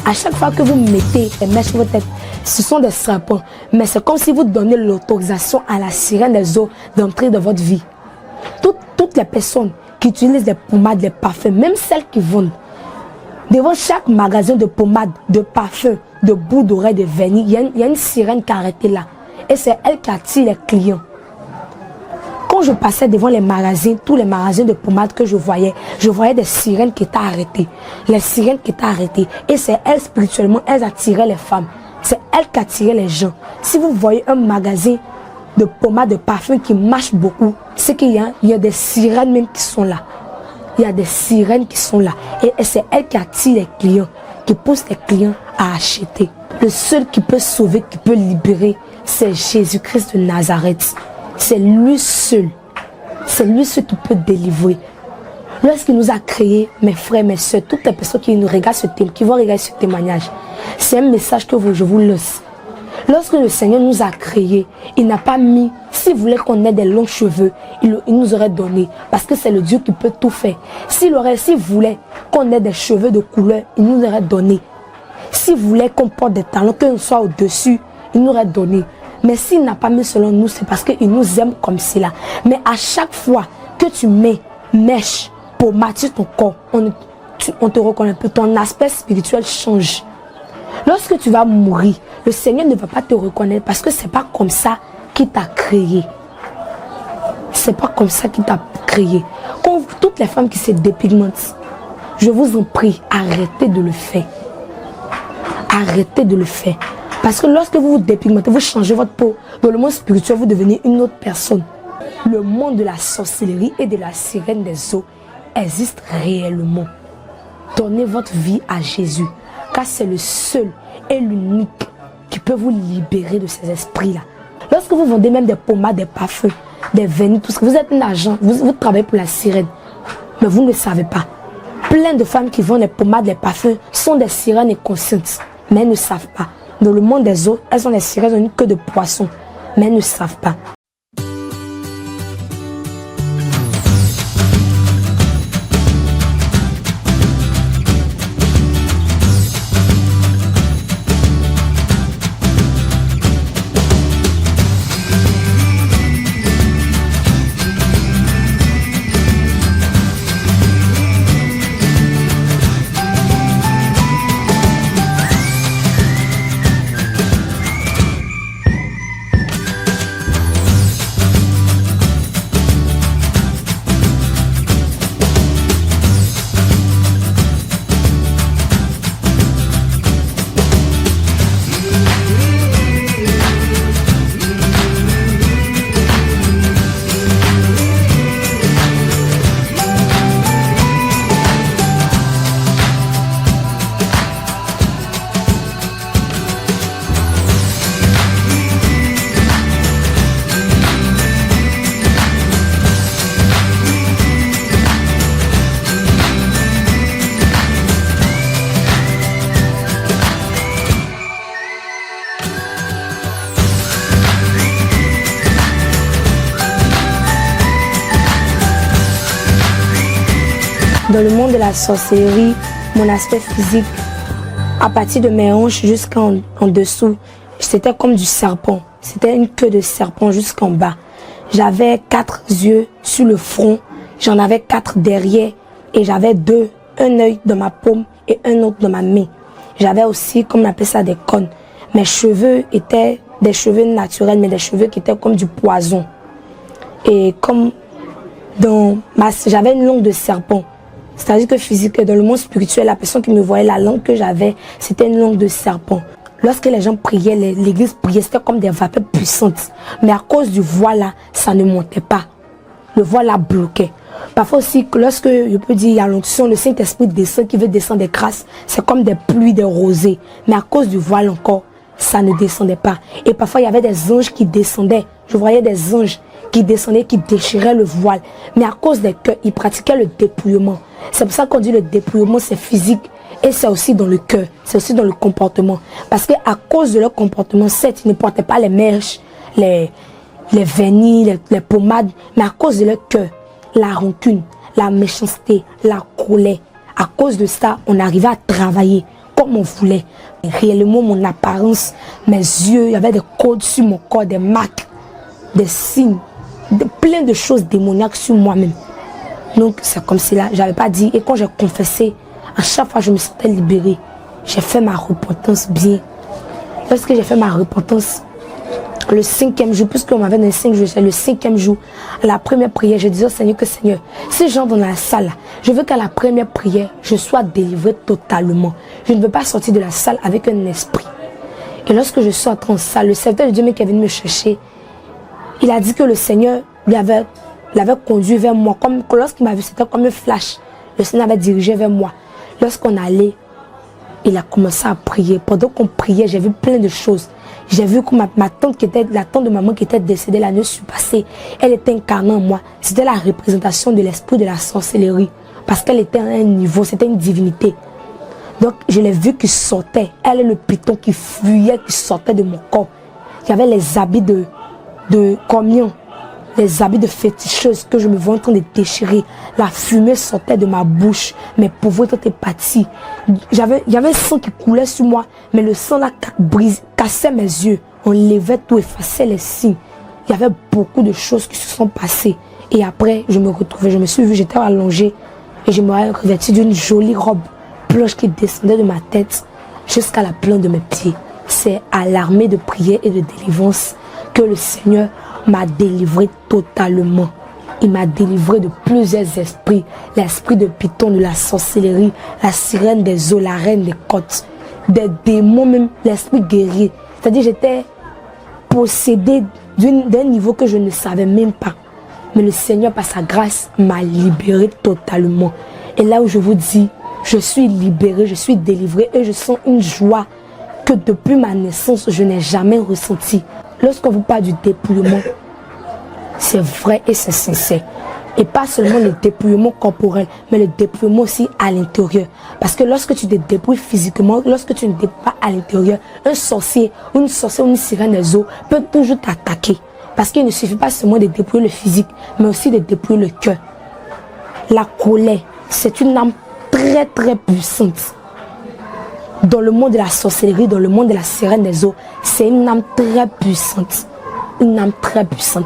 À chaque fois que vous mettez les mèches sur votre tête, ce sont des serpents. Mais c'est comme si vous donnez l'autorisation à la sirène des eaux d'entrer dans votre vie. Toutes les personnes qui utilisent des pommades, des parfums, même celles qui vendent, devant chaque magasin de pommades, de parfums, de bouts d'oreilles, de vernis, il y a une sirène qui est arrêtée là. Et c'est elle qui attire les clients. Quand je passais devant les magasins, tous les magasins de pommades que je voyais des sirènes qui étaient arrêtées. Les sirènes qui étaient arrêtées. Et c'est elles, spirituellement, elles attiraient les femmes. C'est elles qui attiraient les gens. Si vous voyez un magasin de pommades, de parfums qui marche beaucoup, c'est qu'il y a des sirènes même qui sont là. Il y a des sirènes qui sont là. Et c'est elles qui attirent les clients, qui poussent les clients à acheter. Le seul qui peut sauver, qui peut libérer, c'est Jésus-Christ de Nazareth. C'est lui seul. C'est lui seul qui peut délivrer. Lorsqu'il nous a créés, mes frères, mes soeurs, toutes les personnes qui nous regardent qui vont regarder ce témoignage, c'est un message que je vous laisse. Lorsque le Seigneur nous a créés, il n'a pas mis, s'il voulait qu'on ait des longs cheveux, il nous aurait donné. Parce que c'est le Dieu qui peut tout faire. S'il voulait qu'on ait des cheveux de couleur, il nous aurait donné. S'il voulait qu'on porte des talons, qu'on soit au-dessus, il nous aurait donné. Mais s'il n'a pas mis selon nous, c'est parce qu'il nous aime comme cela. Mais à chaque fois que tu mets mèche, pommade sur ton corps, on te reconnaît peu. Ton aspect spirituel change. Lorsque tu vas mourir, le Seigneur ne va pas te reconnaître parce que c'est pas comme ça qu'il t'a créé. C'est pas comme ça qu'il t'a créé. Quand toutes les femmes qui se dépigmentent, je vous en prie, arrêtez de le faire. Arrêtez de le faire. Parce que lorsque vous vous dépigmentez, vous changez votre peau. Dans le monde spirituel, vous devenez une autre personne. Le monde de la sorcellerie et de la sirène des eaux existe réellement. Donnez votre vie à Jésus. Car c'est le seul et l'unique qui peut vous libérer de ces esprits-là. Lorsque vous vendez même des pommades, des parfums, des vernis, tout ce que vous êtes un agent, vous travaillez pour la sirène. Mais vous ne le savez pas. Plein de femmes qui vendent des pommades, des parfums sont des sirènes inconscientes. Mais elles ne savent pas. Dans le monde des eaux, elles sont des sirènes, elles n'ont que de poissons. Mais elles ne savent pas. Dans le monde de la sorcellerie, mon aspect physique, à partir de mes hanches jusqu'en dessous, c'était comme du serpent. C'était une queue de serpent jusqu'en bas. J'avais 4 yeux sur le front, j'en avais 4 derrière et j'avais un œil dans ma paume et un autre dans ma main. J'avais aussi, comme on appelle ça, des cônes. Mes cheveux étaient des cheveux naturels, mais des cheveux qui étaient comme du poison. Et comme j'avais une langue de serpent. C'est-à-dire que physique, dans le monde spirituel, la personne qui me voyait, la langue que j'avais, c'était une langue de serpent. Lorsque les gens priaient, l'église priait, c'était comme des vapeurs puissantes. Mais à cause du voile là, ça ne montait pas. Le voile là bloquait. Parfois aussi, lorsque, je peux dire, il y a l'onction, le Saint-Esprit descend, qui veut descendre des grâces, c'est comme des pluies, des rosées. Mais à cause du voile encore, ça ne descendait pas. Et parfois, il y avait des anges qui descendaient. Je voyais des anges qui descendaient, qui déchiraient le voile. Mais à cause des cœurs, ils pratiquaient le dépouillement. C'est pour ça qu'on dit le dépouillement, c'est physique. Et c'est aussi dans le cœur, c'est aussi dans le comportement. Parce qu'à cause de leur comportement, certes, ils ne portaient pas les mèches, les vernis, les pommades, mais à cause de leur cœur, la rancune, la méchanceté, la colère, à cause de ça, on arrivait à travailler comme on voulait. Et réellement, mon apparence, mes yeux, il y avait des codes sur mon corps, des marques, des signes, plein de choses démoniaques sur moi-même. Donc, c'est comme cela, je n'avais pas dit. Et quand j'ai confessé, à chaque fois, je me sentais libérée. J'ai fait ma repentance bien. Lorsque j'ai fait ma repentance, le 5e jour, puisqu'on m'avait donné 5 jours, c'est le 5e jour, à la première prière, je disais au Seigneur que Seigneur, ces gens dans la salle, je veux qu'à la première prière, je sois délivrée totalement. Je ne veux pas sortir de la salle avec un esprit. Et lorsque je suis entrée en salle, le serviteur de Dieu qui est venu me chercher, il a dit que le Seigneur l'avait conduit vers moi. Comme lorsqu'il m'a vu, c'était comme un flash. Le Seigneur avait dirigé vers moi. Lorsqu'on allait, il a commencé à prier. Pendant qu'on priait, j'ai vu plein de choses. J'ai vu que ma tante, la tante de maman qui était décédée la nuit passée, elle était incarnée en moi. C'était la représentation de l'esprit de la sorcellerie. Parce qu'elle était à un niveau, c'était une divinité. Donc je l'ai vu qui sortait. Elle est le python qui fuyait, qui sortait de mon corps. Il y avait les habits de communion, les habits de féticheuse que je me vois en train de déchirer. La fumée sortait de ma bouche, mes pauvretés étaient parties. Il y avait un sang qui coulait sur moi, mais le sang là cassait mes yeux. On levait tout, effaçait les signes. Il y avait beaucoup de choses qui se sont passées. Et après, je me retrouvais, je me suis vue, j'étais allongée et je me revêtis d'une jolie robe blanche qui descendait de ma tête jusqu'à la plante de mes pieds. C'est à l'armée de prière et de délivrance que le Seigneur m'a délivré totalement. Il m'a délivré de plusieurs esprits. L'esprit de Python, de la sorcellerie, la sirène des eaux, la reine des côtes, des démons même, l'esprit guerrier. C'est-à-dire j'étais possédée d'un niveau que je ne savais même pas. Mais le Seigneur, par sa grâce, m'a libérée totalement. Et là où je vous dis, je suis libérée, je suis délivrée et je sens une joie que depuis ma naissance, je n'ai jamais ressentie. Lorsqu'on vous parle du dépouillement, c'est vrai et c'est sincère. Et pas seulement le dépouillement corporel, mais le dépouillement aussi à l'intérieur. Parce que lorsque tu te dépouilles physiquement, lorsque tu ne dépouilles pas à l'intérieur, un sorcier ou une sorcière ou une sirène des eaux peut toujours t'attaquer. Parce qu'il ne suffit pas seulement de dépouiller le physique, mais aussi de dépouiller le cœur. La colère, c'est une âme très très puissante. Dans le monde de la sorcellerie, dans le monde de la sirène des eaux, c'est une âme très puissante. Une âme très puissante.